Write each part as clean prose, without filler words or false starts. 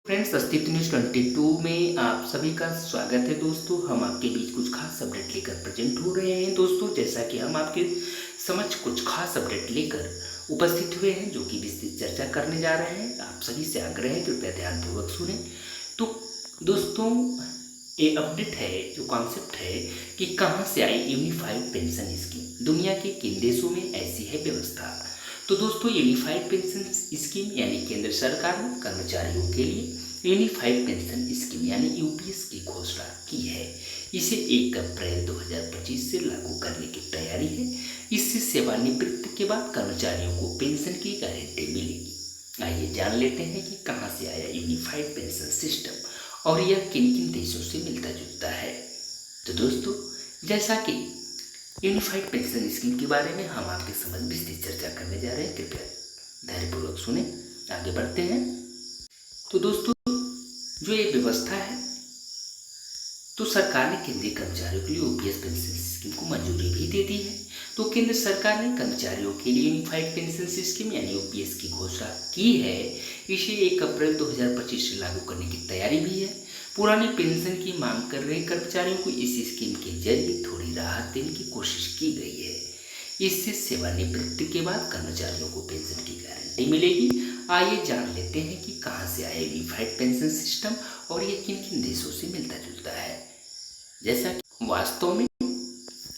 Friends, अस्तित्व news 22 में आप सभी का स्वागत है। दोस्तों, हम आपके बीच कुछ खास अपडेट लेकर प्रेजेंट हो रहे हैं। दोस्तों, जैसा कि हम आपके समझ कुछ खास अपडेट लेकर उपस्थित हुए हैं, जो कि विस्तृत चर्चा करने जा रहे हैं। आप सभी से आग्रह है, कृपया ध्यानपूर्वक सुने। तो दोस्तों, ये अपडेट है, जो कॉन्सेप्ट है कि कहाँ से आई यूनिफाइड पेंशन स्कीम। दुनिया के किन देशों में ऐसी है व्यवस्था। तो दोस्तों, यूनिफाइड पेंशन स्कीम यानी केंद्र सरकार ने कर्मचारियों के लिए यूनिफाइड पेंशन स्कीम यानी यूपीएस की घोषणा की है। इसे 1 अप्रैल 2025 से लागू करने की तैयारी है। इससे सेवानिवृत्ति के बाद कर्मचारियों को पेंशन की गारंटी मिलेगी। आइए जान लेते हैं कि कहाँ से आया यूनिफाइड पेंशन सिस्टम और यह किन किन देशों से मिलता जुलता है। तो दोस्तों, जैसा कि यूनिफाइड पेंशन स्कीम के बारे में हम आपके समझ विस्तृत चर्चा करने जा रहे हैं, कृपया धैर्यपूर्वक सुने। आगे बढ़ते हैं। तो दोस्तों, जो ये व्यवस्था है, तो सरकार ने केंद्रीय कर्मचारियों के लिए यूपीएस पेंशन स्कीम को मंजूरी भी दे दी है। तो केंद्र सरकार ने कर्मचारियों के लिए यूनिफाइड पेंशन स्कीम यानी यूपीएस की घोषणा की है। इसे 1 अप्रैल 2025 से लागू करने की तैयारी भी है। पुरानी पेंशन की मांग कर रहे कर्मचारियों को इस स्कीम के जरिए थोड़ी राहत देने की कोशिश की गई है। इससे सेवानिवृत्ति के बाद कर्मचारियों को पेंशन की गारंटी मिलेगी। आइए जान लेते हैं कि कहाँ से आया यूनिफाइड पेंशन सिस्टम और ये किन किन देशों से मिलता जुलता है। जैसा कि वास्तव में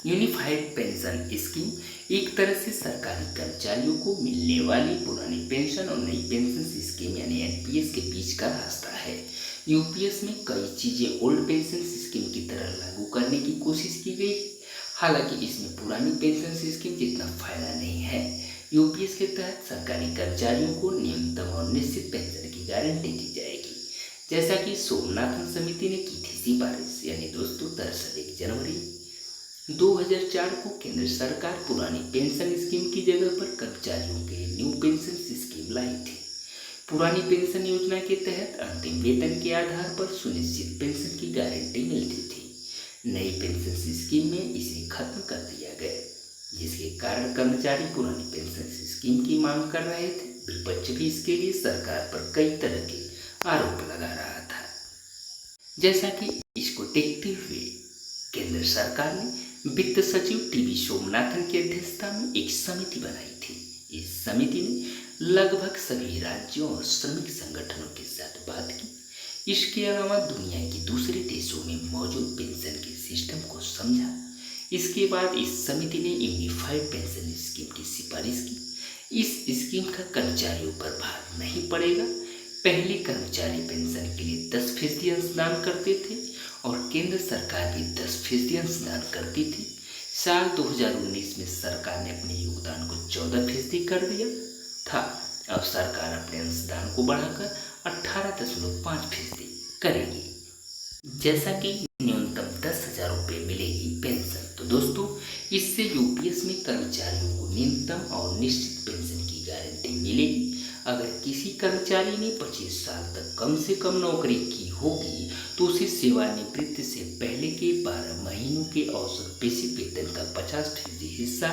यूनिफाइड पेंशन स्कीम एक तरह से सरकारी कर्मचारियों को मिलने वाली पुरानी पेंशन और नई पेंशन स्कीम यानी एनपीएस के बीच का रास्ता है। यूपीएस में कई चीजें ओल्ड पेंशन स्कीम की तरह लागू करने की कोशिश की गई, हालांकि इसमें पुरानी पेंशन स्कीम जितना फायदा नहीं है। यूपीएस के तहत सरकारी कर्मचारियों को न्यूनतम और निश्चित पेंशन की गारंटी दी जाएगी, जैसा कि सोमनाथन समिति ने की थी सिफारिश। यानी दोस्तों, दरअसल 1 जनवरी 2004 को केंद्र सरकार पुरानी पेंशन स्कीम की जगह पर कर्मचारियों के न्यू पेंशन स्कीम लाई थी। पुरानी पेंशन योजना के तहत अंतिम वेतन के आधार पर सुनिश्चित पेंशन की गारंटी मिलती थी। नई पेंशन स्कीम में इसे खत्म कर दिया गया, जिसके कारण कर्मचारी पुरानी पेंशन स्कीम की मांग कर रहे थे। विपक्ष भी इसके लिए सरकार पर कई तरह के आरोप लगा रहा था। जैसा कि इसको देखते हुए केंद्र सरकार ने वित्त सचिव टीवी सोमनाथन की अध्यक्षता में एक समिति बनाई थी। इस समिति ने लगभग सभी राज्यों और श्रमिक संगठनों के साथ बात की। इसके अलावा दुनिया के दूसरे देशों में मौजूद पेंशन के सिस्टम को समझा। इसके बाद इस समिति ने यूनिफाइड पेंशन स्कीम की सिफारिश की। इस स्कीम का कर्मचारियों पर भार नहीं पड़ेगा। पहले कर्मचारी पेंशन के लिए 10% अंशदान करते थे और केंद्र सरकार भी 10% अंशदान करती थी। साल 2019 में सरकार ने अपने योगदान को 14% कर दिया था। अब सरकार अपने अंशदान को बढ़ाकर 18.5% करेगी, जैसा कि न्यूनतम 10,000 रुपये मिलेगी पेंशन। तो दोस्तों, इससे यूपीएस में कर्मचारियों को न्यूनतम और निश्चित पेंशन की गारंटी मिलेगी। अगर किसी कर्मचारी ने 25 साल तक कम से कम नौकरी की होगी, तो उसे सेवानिवृत्ति से पहले के 12 महीनों के औसत बेसिक वेतन का 50% हिस्सा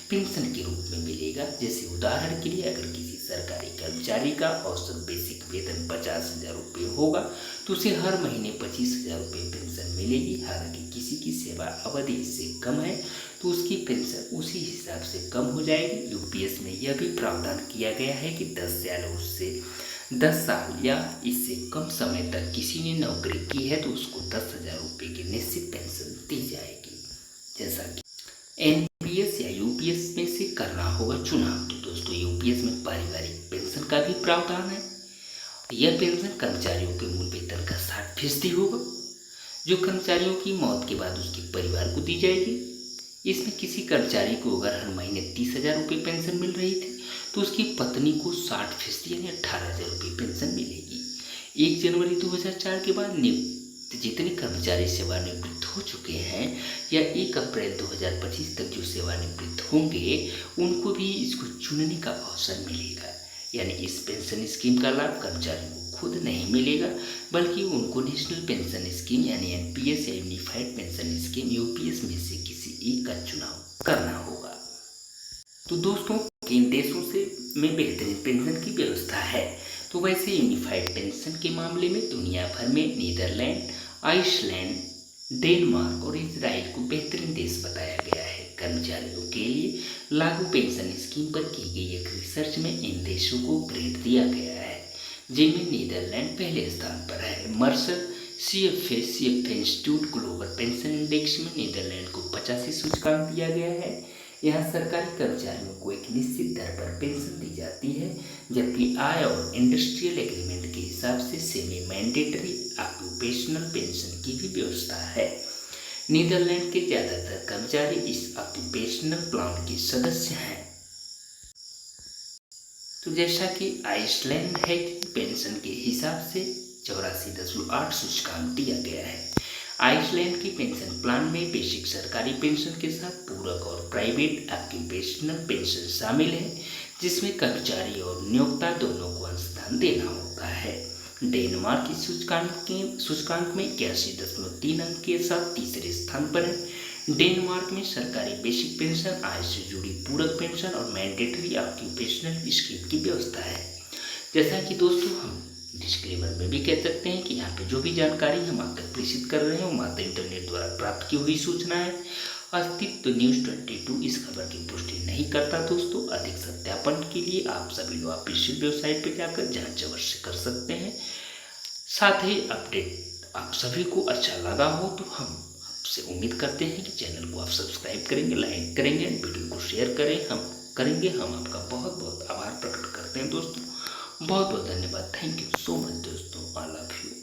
पेंशन के रूप में मिलेगा। जैसे उदाहरण के लिए, अगर किसी सरकारी कर्मचारी का औसत बेसिक वेतन 50,000 रुपये होगा, तो उसे हर महीने 25,000 रुपये पेंशन मिलेगी। हालांकि किसी की सेवा अवधि इससे कम है, तो उसकी पेंशन उसी हिसाब से कम हो जाएगी। यूपीएस में यह भी प्रावधान किया गया है कि 10 साल या इससे कम समय तक किसी ने नौकरी की है, तो उसको 10,000 रुपये की निश्चित पेंशन दी जाएगी। जैसा कि एनपीएस या यूपीएस में से करना होगा चुनाव। तो दोस्तों, यूपीएस में पारिवारिक पेंशन का भी प्रावधान है। यह पेंशन कर्मचारियों के मूल वेतन का 60% होगा, जो कर्मचारियों की मौत के बाद उसके परिवार को दी जाएगी। इसमें किसी कर्मचारी को अगर हर महीने 30,000 रुपये पेंशन मिल रही थी, तो उसकी पत्नी को 60% यानी 18,000 रुपये पेंशन मिलेगी। 1 जनवरी 2004 के बाद जितने कर्मचारी सेवानिवृत्त हो चुके हैं या 1 अप्रैल 2025 तक जो सेवानिवृत्त होंगे, उनको भी इसको चुनने का अवसर मिलेगा। यानी इस पेंशन स्कीम का लाभ कर्मचारियों को खुद नहीं मिलेगा, बल्कि उनको नेशनल पेंशन स्कीम यानी एनपीएस या यूनिफाइड पेंशन स्कीम यूपीएस में से किसी एक का चुनाव करना होगा। तो दोस्तों, किन देशों से में बेहतरीन पेंशन की व्यवस्था है, तो वैसे यूनिफाइड पेंशन के मामले में दुनिया भर में नीदरलैंड, आइसलैंड, डेनमार्क और इजराइल को बेहतरीन देश बताया गया है। कर्मचारियों के लिए लागू पेंशन स्कीम पर की गई एक रिसर्च में इन देशों को ग्रेड दिया गया है, जिनमें नीदरलैंड पहले स्थान पर है। Mercer CFA institute global pension index में नीदरलैंड को 85 सूचकांक दिया गया है। यहाँ सरकारी कर्मचारियों को एक निश्चित दर पर पेंशन दी जाती है, जबकि आय और इंडस्ट्रियल एग्रीमेंट के हिसाब से सेमी मैंडेटरी ऑक्यूपेशनल पेंशन की भी व्यवस्था है। नीदरलैंड के ज़्यादातर कर्मचारी इस ऑक्यूपेशनल प्लान के सदस्य हैं। तो जैसा कि आइसलैंड है कि पेंशन के हिसाब से 84.8 सूचकांक दिया गया है। आइसलैंड की पेंशन प्लान में बेसिक सरकारी पेंशन के साथ पूरक और प्राइवेट ऑक्यूपेशनल पेंशन शामिल है, जिसमें कर्मचारी और नियोक्ता दोनों को अंशदान देना होता है। डेनमार्क इस सूचकांक में 81.3 अंक के साथ तीसरे स्थान पर है। डेनमार्क में सरकारी बेसिक पेंशन, आय से जुड़ी पूरक पेंशन और मैंडेटरी ऑक्यूपेशनल स्कीम की व्यवस्था है। जैसा कि दोस्तों हम डिस्क्लेमर में भी कह सकते हैं कि यहाँ पे जो भी जानकारी हम आप तक प्रेषित कर रहे हैं वो मात्र इंटरनेट द्वारा प्राप्त की हुई सूचना है। अस्तित्व न्यूज़ 22 इस खबर की पुष्टि नहीं करता। दोस्तों अधिक सत्यापन के लिए आप सभी लोग ऑफिशियल वेबसाइट पर जाकर जांच अवश्य कर सकते हैं। साथ ही अपडेट आप सभी को अच्छा लगा हो तो हम आपसे उम्मीद करते हैं कि चैनल को आप सब्सक्राइब करेंगे, लाइक करेंगे, वीडियो को शेयर करेंगे। हम आपका बहुत बहुत आभार प्रकट करते हैं दोस्तों। बहुत बहुत धन्यवाद। थैंक यू सो मच दोस्तों। I love you.